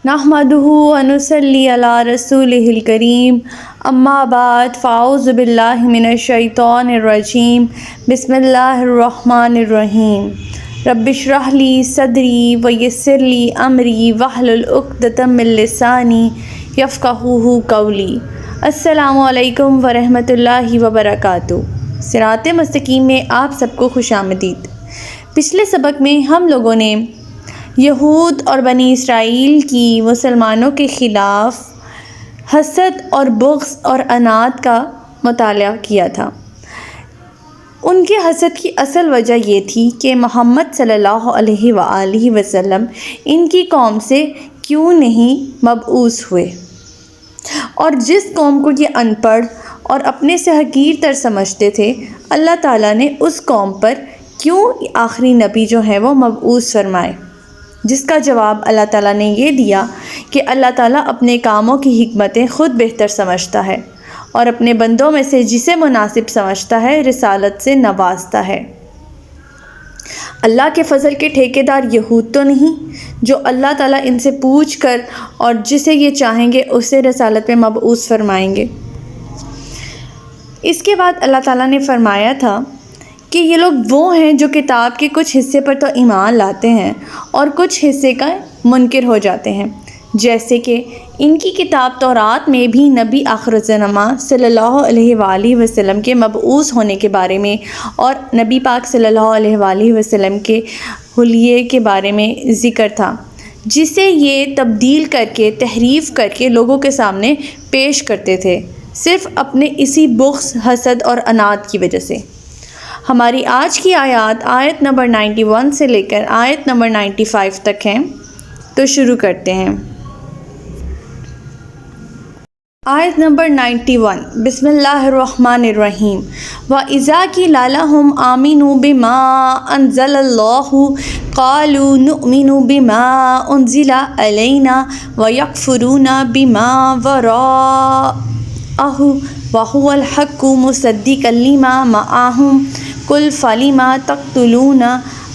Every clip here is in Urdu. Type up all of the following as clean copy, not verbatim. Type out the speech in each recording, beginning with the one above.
نحمدہ ونصلی علی رسولہ الکریم اما بعد فاعوذ باللہ من الشیطان الرجیم بسم اللہ الرحمن الرحیم رب اشرح لی صدری ویسر لی امری واحلل عقدۃ من لسانی یفقہوا قولی۔ السلام علیکم ورحمۃ اللہ وبرکاتہ۔ صراط مستقیم میں آپ سب کو خوش آمدید۔ پچھلے سبق میں ہم لوگوں نے یہود اور بنی اسرائیل کی مسلمانوں کے خلاف حسد اور بغض اور عناد کا مطالعہ کیا تھا۔ ان کے حسد کی اصل وجہ یہ تھی کہ محمد صلی اللہ علیہ وآلہ وسلم ان کی قوم سے کیوں نہیں مبعوث ہوئے، اور جس قوم کو یہ ان پڑھ اور اپنے سے حقیر تر سمجھتے تھے، اللہ تعالیٰ نے اس قوم پر کیوں آخری نبی جو ہے وہ مبعوث فرمائے، جس کا جواب اللہ تعالیٰ نے یہ دیا کہ اللہ تعالیٰ اپنے کاموں کی حکمتیں خود بہتر سمجھتا ہے اور اپنے بندوں میں سے جسے مناسب سمجھتا ہے رسالت سے نوازتا ہے۔ اللہ کے فضل کے ٹھیکیدار یہود تو نہیں جو اللہ تعالیٰ ان سے پوچھ کر اور جسے یہ چاہیں گے اسے رسالت میں مبعوث فرمائیں گے۔ اس کے بعد اللہ تعالیٰ نے فرمایا تھا کہ یہ لوگ وہ ہیں جو کتاب کے کچھ حصے پر تو ایمان لاتے ہیں اور کچھ حصے کا منکر ہو جاتے ہیں، جیسے کہ ان کی کتاب تورات میں بھی نبی آخر الزمان صلی اللہ علیہ وآلہ وسلم کے مبعوث ہونے کے بارے میں اور نبی پاک صلی اللہ علیہ وآلہ وسلم کے حلیے کے بارے میں ذکر تھا، جسے یہ تبدیل کر کے تحریف کر کے لوگوں کے سامنے پیش کرتے تھے، صرف اپنے اسی بغض، حسد اور عناد کی وجہ سے۔ ہماری آج کی آیت نمبر 91 سے لے کر آیت نمبر 95 تک ہیں، تو شروع کرتے ہیں۔ آیت نمبر 91، بسم اللہ الرحمن الرحیم۔ وَإِذَا قِيلَ لَهُمْ آمِنُوا بِمَا أَنزَلَ اللَّهُ قَالُوا نُؤْمِنُ بِمَا أُنزِلَ عَلَيْنَا وَيَكْفُرُونَ بِمَا وَرَاءَهُ وَهُوَ الْحَقُّ مُصَدِّقًا لِمَا مَعَهُمْ قُلْ فَلِمَ تَقْتُلُونَ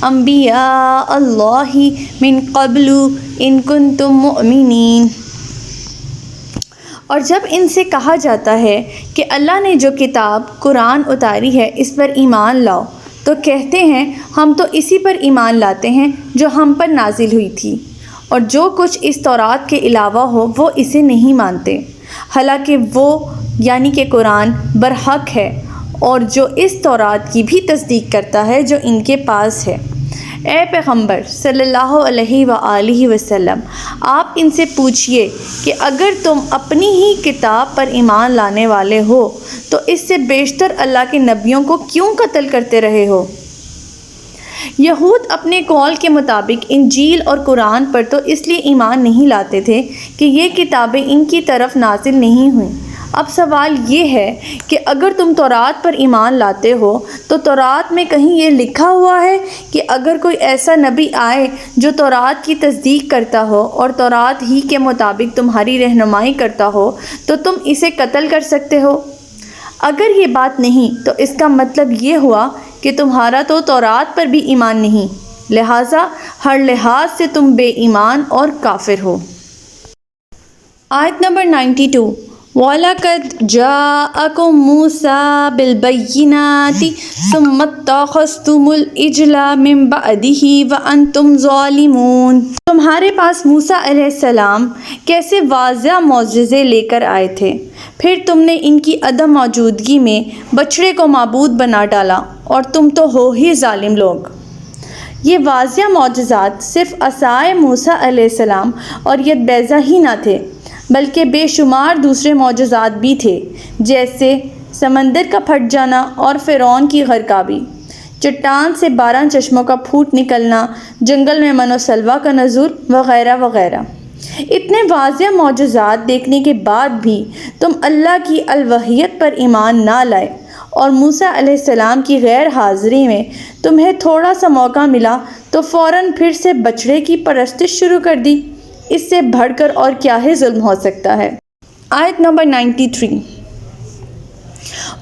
أَنْبِيَاءَ اللَّهِ مِنْ قَبْلُ إِنْ كُنْتُمْ مُؤْمِنِينَ۔ اور جب ان سے کہا جاتا ہے کہ اللہ نے جو کتاب قرآن اتاری ہے اس پر ایمان لاؤ، تو کہتے ہیں ہم تو اسی پر ایمان لاتے ہیں جو ہم پر نازل ہوئی تھی، اور جو کچھ اس تورات کے علاوہ ہو وہ اسے نہیں مانتے، حالانکہ وہ یعنی کہ قرآن برحق ہے اور جو اس تورات کی بھی تصدیق کرتا ہے جو ان کے پاس ہے۔ اے پیغمبر صلی اللہ علیہ وآلہ وسلم، آپ ان سے پوچھئے کہ اگر تم اپنی ہی کتاب پر ایمان لانے والے ہو تو اس سے بیشتر اللہ کے نبیوں کو کیوں قتل کرتے رہے ہو؟ یہود اپنے قول کے مطابق انجیل اور قرآن پر تو اس لیے ایمان نہیں لاتے تھے کہ یہ کتابیں ان کی طرف نازل نہیں ہوئیں۔ اب سوال یہ ہے کہ اگر تم تورات پر ایمان لاتے ہو تو تورات میں کہیں یہ لکھا ہوا ہے کہ اگر کوئی ایسا نبی آئے جو تورات کی تصدیق کرتا ہو اور تورات ہی کے مطابق تمہاری رہنمائی کرتا ہو تو تم اسے قتل کر سکتے ہو؟ اگر یہ بات نہیں تو اس کا مطلب یہ ہوا کہ تمہارا تو تورات پر بھی ایمان نہیں، لہٰذا ہر لحاظ سے تم بے ایمان اور کافر ہو۔ آیت نمبر 92، وَلَقَدْ جَاءَكُم مُوسَىٰ بِالْبَيِّنَاتِ ثُمَّ اتَّخَذْتُمُ الْعِجْلَ مِن بَعْدِهِ وَأَنْتُمْ ظَالِمُونَ۔ تمہارے پاس موسیٰ علیہ السلام کیسے واضح معجزے لے کر آئے تھے، پھر تم نے ان کی عدم موجودگی میں بچڑے کو معبود بنا ڈالا، اور تم تو ہو ہی ظالم لوگ۔ یہ واضح معجزات صرف عصائے موسیٰ علیہ السلام اور ید بیضہ ہی نہ تھے، بلکہ بے شمار دوسرے معجزات بھی تھے، جیسے سمندر کا پھٹ جانا اور فرعون کی غرقابی، چٹان سے 12 چشموں کا پھوٹ نکلنا، جنگل میں من و سلویٰ کا نزول وغیرہ وغیرہ۔ اتنے واضح معجزات دیکھنے کے بعد بھی تم اللہ کی الوحیت پر ایمان نہ لائے، اور موسیٰ علیہ السلام کی غیر حاضری میں تمہیں تھوڑا سا موقع ملا تو فوراً پھر سے بچڑے کی پرستش شروع کر دی۔ اس سے بڑھ کر اور کیا ہی ظلم ہو سکتا ہے۔ آیت نمبر 93،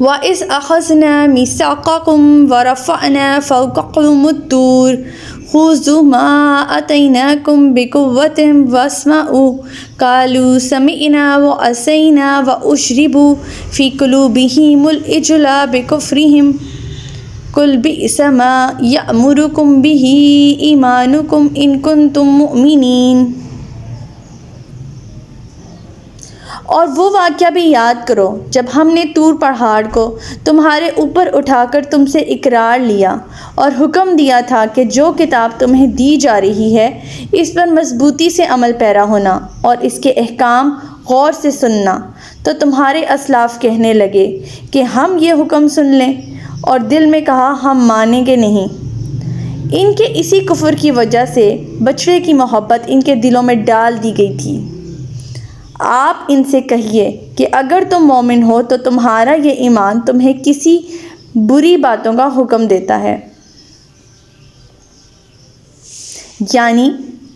وَإِذْ أَخَذْنَا مِيثَاقَكُمْ وَرَفَعْنَا فَوْقَكُمُ الطُّورَ خُذُوا مَا آتَيْنَاكُمْ بِقُوَّةٍ وَاسْمَعُوا قَالُوا سَمِعْنَا وَعَصَيْنَا وَأُشْرِبُوا فِي قُلُوبِهِمُ الْعِجْلَ بِكُفْرِهِمْ قُلْ بِئْسَ مَا يَأْمُرُكُمْ بِهِ إِيمَانُكُمْ إِن كُنتُم مُّؤْمِنِينَ۔ اور وہ واقعہ بھی یاد کرو جب ہم نے طور پہاڑ کو تمہارے اوپر اٹھا کر تم سے اقرار لیا اور حکم دیا تھا کہ جو کتاب تمہیں دی جا رہی ہے اس پر مضبوطی سے عمل پیرا ہونا اور اس کے احکام غور سے سننا، تو تمہارے اسلاف کہنے لگے کہ ہم یہ حکم سن لیں، اور دل میں کہا ہم مانیں گے نہیں۔ ان کے اسی کفر کی وجہ سے بچڑے کی محبت ان کے دلوں میں ڈال دی گئی تھی۔ آپ ان سے کہیے کہ اگر تم مومن ہو تو تمہارا یہ ایمان تمہیں کسی بری باتوں کا حکم دیتا ہے، یعنی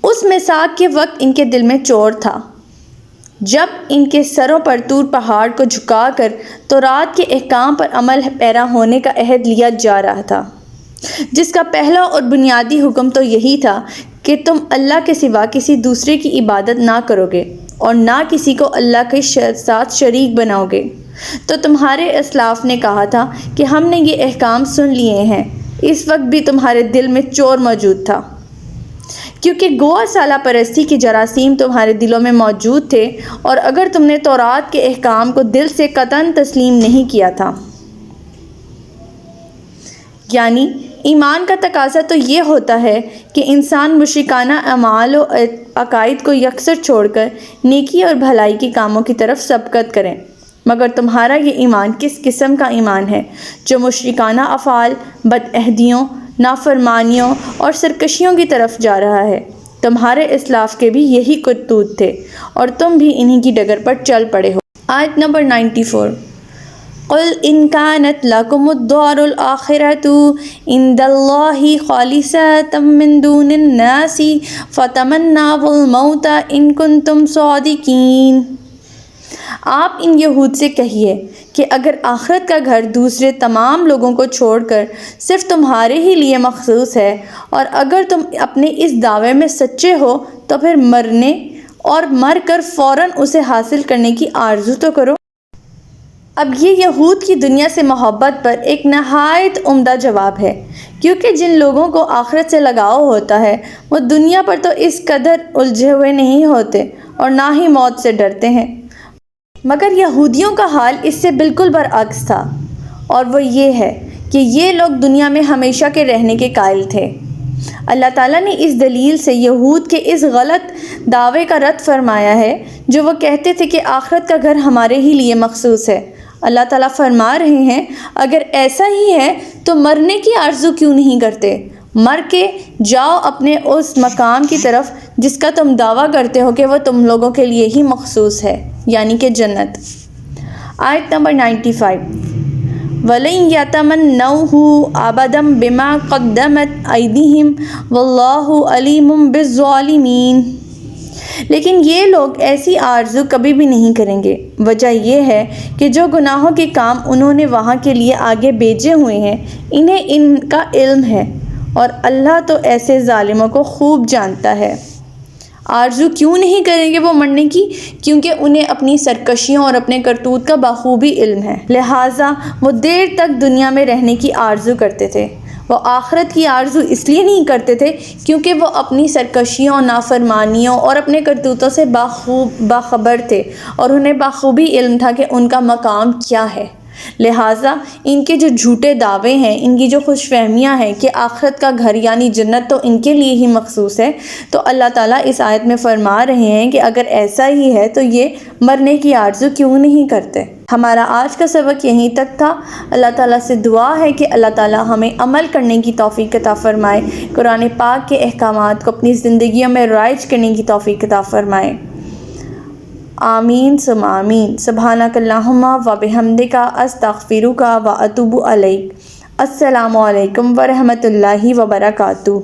اس میثاق کے وقت ان کے دل میں چور تھا جب ان کے سروں پر طور پہاڑ کو جھکا کر تورات کے احکام پر عمل پیرا ہونے کا عہد لیا جا رہا تھا، جس کا پہلا اور بنیادی حکم تو یہی تھا کہ تم اللہ کے سوا کسی دوسرے کی عبادت نہ کرو گے اور نہ کسی کو اللہ کے ساتھ شریک بناؤ گے۔ تو تمہارے اسلاف نے کہا تھا کہ ہم نے یہ احکام سن لیے ہیں، اس وقت بھی تمہارے دل میں چور موجود تھا، کیونکہ گوا سالہ پرستی کی جراثیم تمہارے دلوں میں موجود تھے، اور اگر تم نے تورات کے احکام کو دل سے قطعاً تسلیم نہیں کیا تھا، یعنی ایمان کا تقاضا تو یہ ہوتا ہے کہ انسان مشرکانہ اعمال و عقائد کو یکسر چھوڑ کر نیکی اور بھلائی کے کاموں کی طرف سبقت کریں، مگر تمہارا یہ ایمان کس قسم کا ایمان ہے جو مشرکانہ افعال، بدعہدیوں، نافرمانیوں اور سرکشیوں کی طرف جا رہا ہے۔ تمہارے اسلاف کے بھی یہی کرتوت تھے اور تم بھی انہی کی ڈگر پر چل پڑے ہو۔ آیت نمبر 94۔ قُلْ إِن كَانَتْ لَكُمُ الدَّارُ الْآخِرَةُ عِندَ اللَّهِ خَالِصَةً مِّن دُونِ النَّاسِ فَتَمَنَّوُا الْمَوْتَ إِن كُنتُمْ صَادِقِينَ۔ آپ ان یہود سے کہیے کہ اگر آخرت کا گھر دوسرے تمام لوگوں کو چھوڑ کر صرف تمہارے ہی لیے مخصوص ہے، اور اگر تم اپنے اس دعوے میں سچے ہو تو پھر مرنے اور مر کر فوراً اسے حاصل کرنے کی آرزو تو کرو۔ اب یہ یہود کی دنیا سے محبت پر ایک نہایت عمدہ جواب ہے، کیونکہ جن لوگوں کو آخرت سے لگاؤ ہوتا ہے وہ دنیا پر تو اس قدر الجھے ہوئے نہیں ہوتے اور نہ ہی موت سے ڈرتے ہیں، مگر یہودیوں کا حال اس سے بالکل برعکس تھا، اور وہ یہ ہے کہ یہ لوگ دنیا میں ہمیشہ کے رہنے کے قائل تھے۔ اللہ تعالیٰ نے اس دلیل سے یہود کے اس غلط دعوے کا رد فرمایا ہے جو وہ کہتے تھے کہ آخرت کا گھر ہمارے ہی لیے مخصوص ہے۔ اللہ تعالیٰ فرما رہے ہیں اگر ایسا ہی ہے تو مرنے کی آرزو کیوں نہیں کرتے؟ مر کے جاؤ اپنے اس مقام کی طرف جس کا تم دعویٰ کرتے ہو کہ وہ تم لوگوں کے لیے ہی مخصوص ہے، یعنی کہ جنت۔ آیت نمبر 95۔ وَلَن يَتَمَنَّوْهُ أَبَدًا بِمَا قَدَّمَتْ أَيْدِيهِمْ وَاللَّهُ عَلِيمٌ بِالظَّالِمِينَ۔ لیکن یہ لوگ ایسی آرزو کبھی بھی نہیں کریں گے۔ وجہ یہ ہے کہ جو گناہوں کے کام انہوں نے وہاں کے لیے آگے بھیجے ہوئے ہیں انہیں ان کا علم ہے، اور اللہ تو ایسے ظالموں کو خوب جانتا ہے۔ آرزو کیوں نہیں کریں گے وہ مرنے کی؟ کیونکہ انہیں اپنی سرکشیوں اور اپنے کرتوت کا بخوبی علم ہے، لہٰذا وہ دیر تک دنیا میں رہنے کی آرزو کرتے تھے۔ وہ آخرت کی آرزو اس لیے نہیں کرتے تھے کیونکہ وہ اپنی سرکشیوں، نافرمانیوں اور اپنے کرتوتوں سے باخبر تھے، اور انہیں بخوبی علم تھا کہ ان کا مقام کیا ہے۔ لہٰذا ان کے جو جھوٹے دعوے ہیں، ان کی جو خوش فہمیاں ہیں کہ آخرت کا گھر یعنی جنت تو ان کے لیے ہی مخصوص ہے، تو اللہ تعالیٰ اس آیت میں فرما رہے ہیں کہ اگر ایسا ہی ہے تو یہ مرنے کی آرزو کیوں نہیں کرتے۔ ہمارا آج کا سبق یہیں تک تھا۔ اللہ تعالیٰ سے دعا ہے کہ اللہ تعالیٰ ہمیں عمل کرنے کی توفیق عطا فرمائے، قرآن پاک کے احکامات کو اپنی زندگیوں میں رائج کرنے کی توفیق عطا فرمائے۔ آمین ثم آمین۔ سبحانک اللہم و بحمدک استغفرک و اتوب الیک۔ السلام علیکم ورحمۃ اللہ وبرکاتہ۔